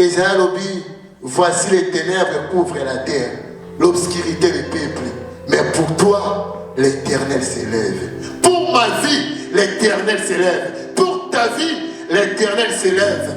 Esaïe lobby, voici les ténèbres couvrent la terre, l'obscurité des peuples. Mais pour toi, l'Éternel s'élève. Pour ma vie, l'Éternel s'élève. Pour ta vie, l'Éternel s'élève.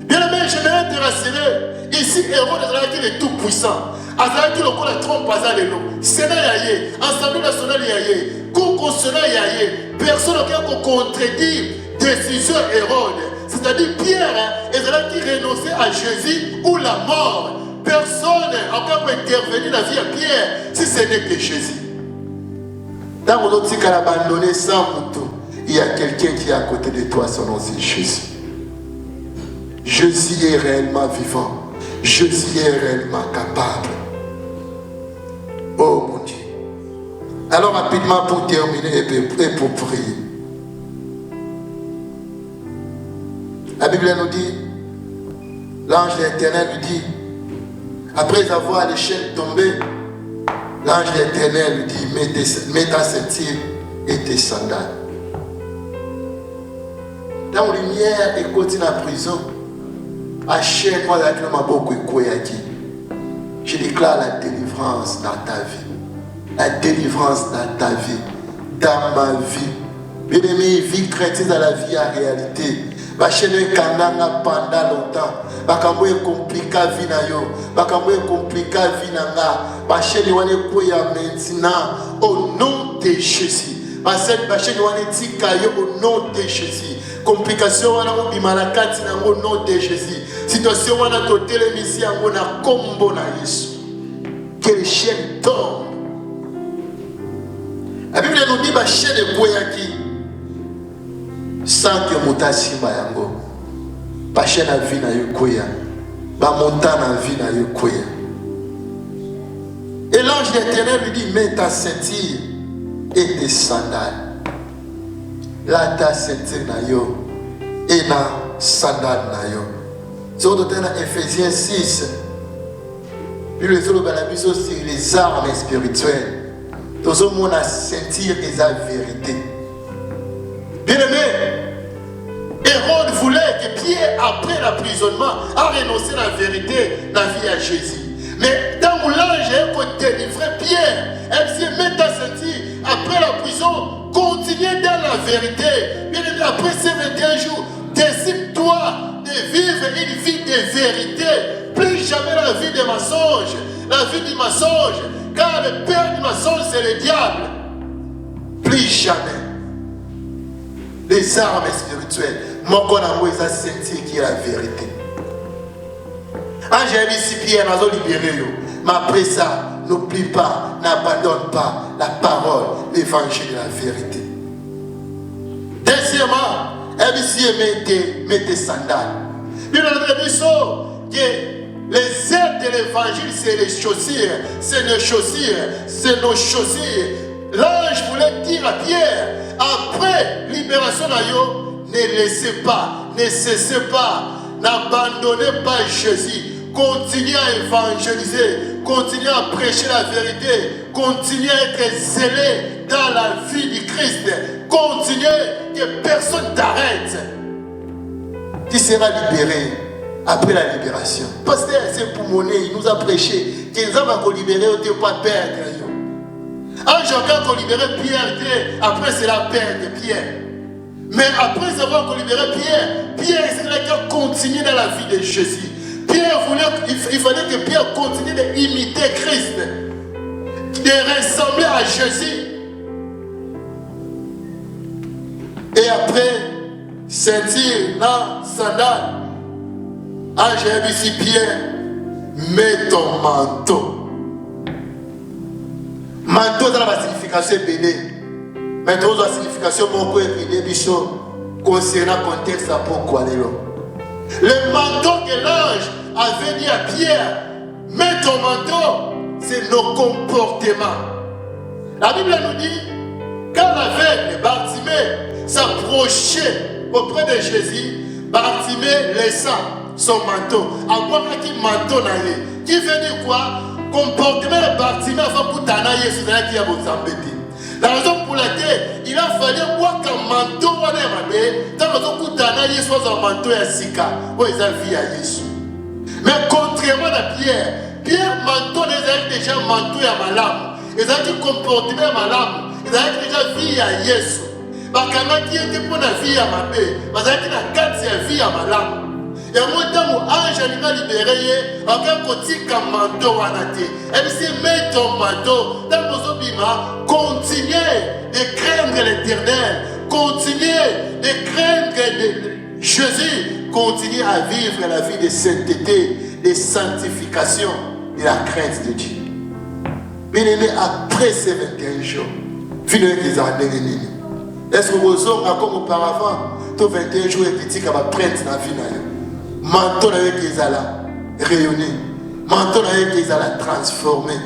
Bien aimé, je vais te rassurer. Ici, Hérode est tout puissant. Azalaki le la trompe azalelo. Sénat yaye, Assemblée nationale yaye, Cour constitutionnelle yaye. Personne n'a contredit décision Hérode. C'est-à-dire Pierre, Ezalaki renonçait à Jésus ou la mort. Personne n'a encore intervenu dans la vie de Pierre si ce n'est que Jésus. Dans mon autre cas, abandonné sans mouton, il y a quelqu'un qui est à côté de toi, son nom c'est Jésus. Jésus est réellement vivant. Jésus est réellement capable. Oh mon Dieu. Alors rapidement pour terminer et pour prier. La Bible nous dit, l'ange de l'Éternel lui dit, après avoir les chaînes tombées, l'ange de l'Éternel lui dit, mets ta ceinture et tes sandales. Dans la lumière et côté de la prison, à chaîne, moi, je déclare la délivrance dans ta vie. La délivrance dans ta vie, dans ma vie. Bien aimé, vie chrétienne dans la vie en réalité. Bachene kananga pendant longtemps. Bakambo est compliqué vie na yo. Bakambo est compliqué vie na nga. Bachene wane koya maintenant au nom de Jésus. Bachene wane tika yo au nom de Jésus. Complication wana ko bimalakati na au nom de Jésus. Situation wana totele misi yango na kombo na Yesu. Que les chaînes tombent. La Bible nous dit bachene boyaki. Sans que mutasimba yango bachene na vie na yokoya ba monta na vie na yokoya. Et l'ange de l'Éternel lui dit, mets ta ceinture et tes sandales. Là ta ceinture na yo et na sandales na yo. C'est au total dans Ephésiens 6. Puis le solo balabiso sur les armes spirituelles. Tout le monde a ceinture et la vérité. Bien aimé, Hérode voulait que Pierre, après l'emprisonnement, a renoncé à la vérité, la vie à Jésus. Mais dans mon l'ange, il a délivré Pierre. Elle dit, mets ta ceinture, après la prison, continue dans la vérité. Bien aimé, après ces 21 jours, décide-toi de vivre une vie de vérité. Plus jamais la vie des mensonges, la vie du mensonge, car le père du mensonge, c'est le diable. Plus jamais. Les armes spirituelles. Mon corps a senti qui est la vérité. J'ai dit si Pierre n'a pas libéré. Mais après ça, n'oublie pas, n'abandonne pas la parole, l'évangile de la vérité. Deuxièmement, mets tes sandales. Bien entendu, que les aides de l'évangile, c'est les chaussures. C'est nos chaussures. C'est nos chaussures. L'ange voulait dire à Pierre, après libération d'Ayo, ne laissez pas, ne cessez pas, n'abandonnez pas Jésus. Continuez à évangéliser, continuez à prêcher la vérité, continuez à être zélé dans la vie du Christ. Continuez, que personne t'arrête. Tu seras libéré après la libération. Pasteur, c'est pour monnaie, il nous a prêché que nous avons libéré, on ne peut pas perdre. Un jour, quand on libérait Pierre, après c'est la perte de Pierre. Mais après avoir libéré Pierre, Pierre c'est continue dans la vie de Jésus. Pierre voulait, il fallait que Pierre continue d'imiter Christ, de ressembler à Jésus. Et après, ceinture, là, sandales, j'ai vu si Pierre, mets ton manteau. Manteau dans la signification béné. Mais dans la signification beaucoup évidée, concernant le contexte à pourquoi le manteau que l'ange avait dit à Pierre, mets ton manteau, c'est nos comportements. La Bible nous dit, quand l'aveugle Bartimée s'approchait auprès de Jésus, Bartimée laissa son manteau. À quoi qu'il manteau n'allait. Qui veut dire quoi? Comportement de Bartimée avant pour t'anayer sur la qui a vous embêté. La raison pour laquelle il a fallu voir qu'un manteau on est rabé, tant que pour t'anayer soit un manteau et un sika, où ils ont vu à Jésus. Mais contrairement à Pierre, Pierre manteau les déjà manteau à malam. Ils ont comportement à malam. Ils ont déjà vie à Yesu. Bakanga qui était pour la vie à ma paix. Parce qu'il a 4 vie à malam. Et moi, dans mon ange animal libéré, encore côté comme manteau à la tête. Et puis, mets ton manteau dans vos obima. Continuez de craindre l'éternel. Continuez de craindre Jésus. Continuez à vivre la vie de sainteté, de sanctification et la crainte de Dieu. Bien aimé, après ces 21 jours, venez les années. Est-ce que vous aurez comme auparavant, tous 21 jours, et critiques à ma prêtre dans la vie? Manteau avec les ala rayonner, manteau avec les ala transformer.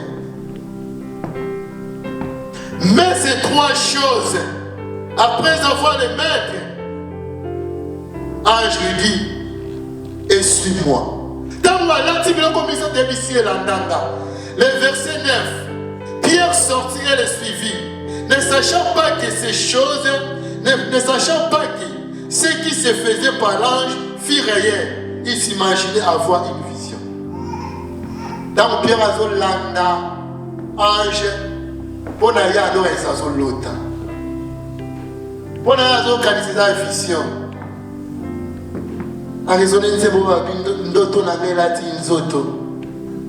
Mais ces 3 choses, après avoir les maîtres, ange lui dit, et suis-moi. Dans l'article commission de Missier Landanga, le verset 9, Pierre sortit et le suivit, ne sachant pas que ces choses, ne sachant pas que ce qui se faisait par l'ange fit réel. Il s'imaginait avoir une vision. Dans Pierre Azol Landa, ange, pour n'aller à l'eau et ça sur l'autre. Pour n'aller à l'eau, la vision. En raison de ce moment, ndoto nangelati nzoto.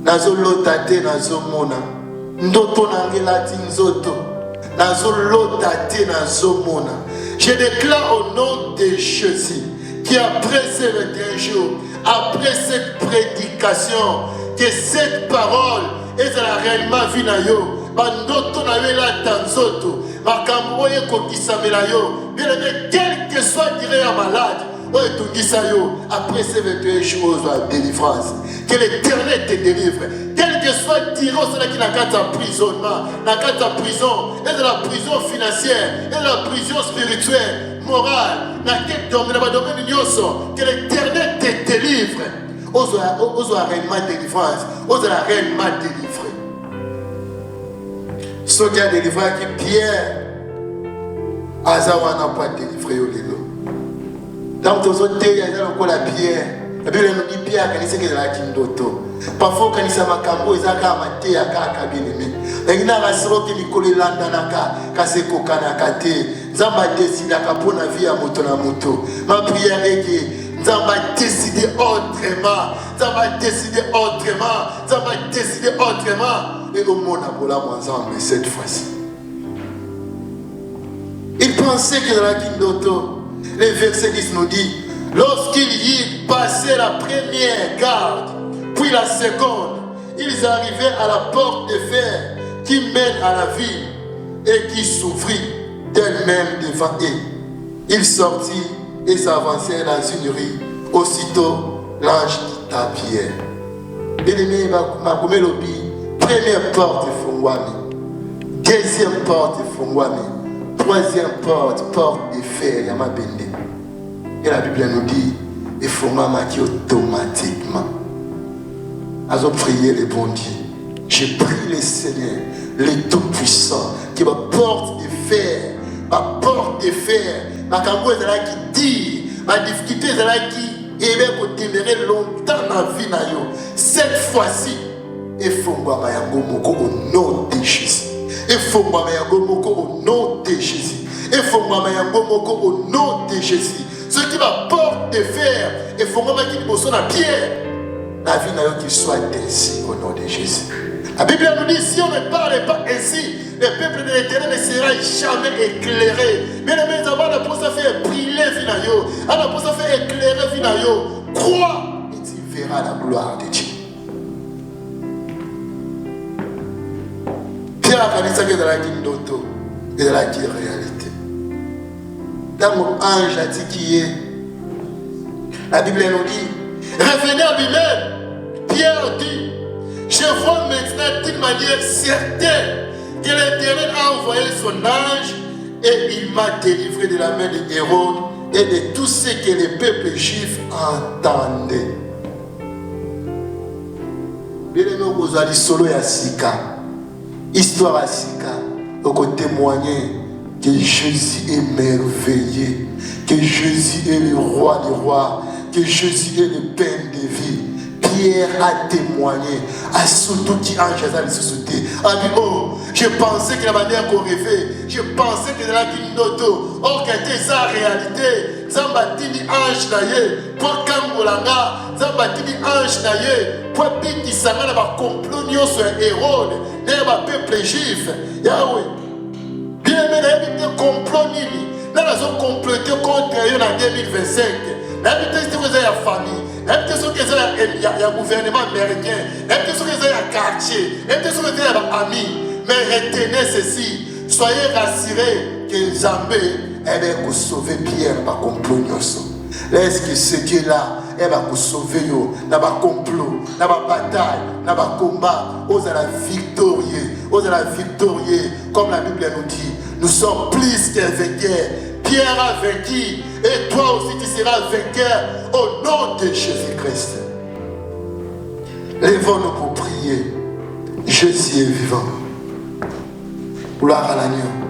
Nazo lotate nazo mona. Ndoto nangelati nzoto. Nazo lotate nazo mona. Je déclare au nom de Jésus qui après ces 21 jours, après cette prédication, que cette parole est réellement vie na yo. Ndoto nangela tanzoto. Makambo ye kokisamela yo. Bien aimé, quel que soit tiré à malade. Après ces 21 jours de délivrance, que l'Éternel te délivre. Quel que soit tiré, c'est qui n'a qu'à emprisonnement, n'a qu'à prison, et de la prison financière, et de la prison spirituelle, morale, n'a qu'à domaine que l'Éternel te délivre. Ose réellement délivrance, ose la réellement délivrer. Ce qui a délivré qui Pierre, Azawa n'a pas délivré au Lélo. Dans tous autres pays, il y a encore la pierre. La Bible nous dit pierre, quand il sait que c'est la kindoto. Parfois, quand il s'est makambo, il s'est amaté à kabinemi. Et il a rassuré qu'il y a collé l'andanaka, cassé kokanakate. Zamba décide à capona vie à moto na moto. Ma prière est que Zamba décide autrement. Zamba décide autrement. Zamba décide autrement. Et au monde a pour la ensemble cette fois-ci. Il pensait que dans la kindoto. Le verset 10 nous dit, lorsqu'il y passait la première garde, puis la seconde, ils arrivaient à la porte de fer qui mène à la ville et qui s'ouvrit d'elle-même devant eux. Ils sortirent et s'avancèrent dans une rue. Aussitôt, l'ange dit à Pierre, bien-aimé, ma première porte est Fongwami, deuxième porte est Fongwami, troisième porte de fer, Yama Bende. Et la Bible nous dit, il faut m'amaquer automatiquement. Elles ont prié le bon Dieu. J'ai prié le Seigneur, le Tout-Puissant, qui ma porte de fer, ma cambouille est là qui dit, ma difficulté est là qui est pour témérer longtemps dans la vie. Cette fois-ci, il faut m'amaquer au nom de Jésus. Il faut m'amaquer au nom de Jésus. Il faut m'amaquer au nom de Jésus. Ce qui va porter de fer, il faut m'amaquer au la pierre. La vie n'a qu'il soit ainsi au nom de Jésus. La Bible nous dit, si on ne parle pas ainsi, le peuple de l'Éternel ne sera jamais éclairé. Mais les mêmes avant, la pour ça faire briller Finayo, la pour ça faire éclairer Finayo. Crois et tu verras la gloire de Dieu. Pierre a dit ça que dans la Kindoto et dans la réalité. Dans mon ange a dit qui est, la Bible nous dit, revenez à lui-même. Pierre dit, je vois maintenant d'une manière certaine que l'Éternel a envoyé son ange et il m'a délivré de la main de Hérode et de tout ce que les peuples juifs entendaient. Bien aimé, vous allez solo à Sika, histoire à Sika, pour témoigner que Jésus est merveilleux, que Jésus est le roi des rois, que Jésus est le pain de vie. Pierre a témoigné à surtout qui ange a ressuscité. A dit, oh, je pensais que la manière qu'on rêvait, je pensais que la noto, or que c'était sa réalité. Zambatini ange naye, pour Kangolanga, Zambatini ange naye, pour Biti Sangana, ma complot sur Hérode, n'est pas peuple juif. Yahweh. Bien aimé, complot nini. Nous avons comploté contre eux en 2025. Nous avons fait la famille. Nous avons fait le gouvernement américain. Nous avons fait le quartier. Nous avons fait les amis. Mais retenez ceci. Soyez rassurés que Zambé va sauver Pierre par complot. Est-ce que ce Dieu-là va sauver dans le complot, dans la bataille, dans le combat, aux la victorieux, comme la Bible nous dit. Nous sommes plus qu'un vainqueur. Pierre a vaincu et toi aussi tu seras vainqueur au nom de Jésus-Christ. Lèvons-nous pour prier. Jésus est vivant. Gloire à l'agneau.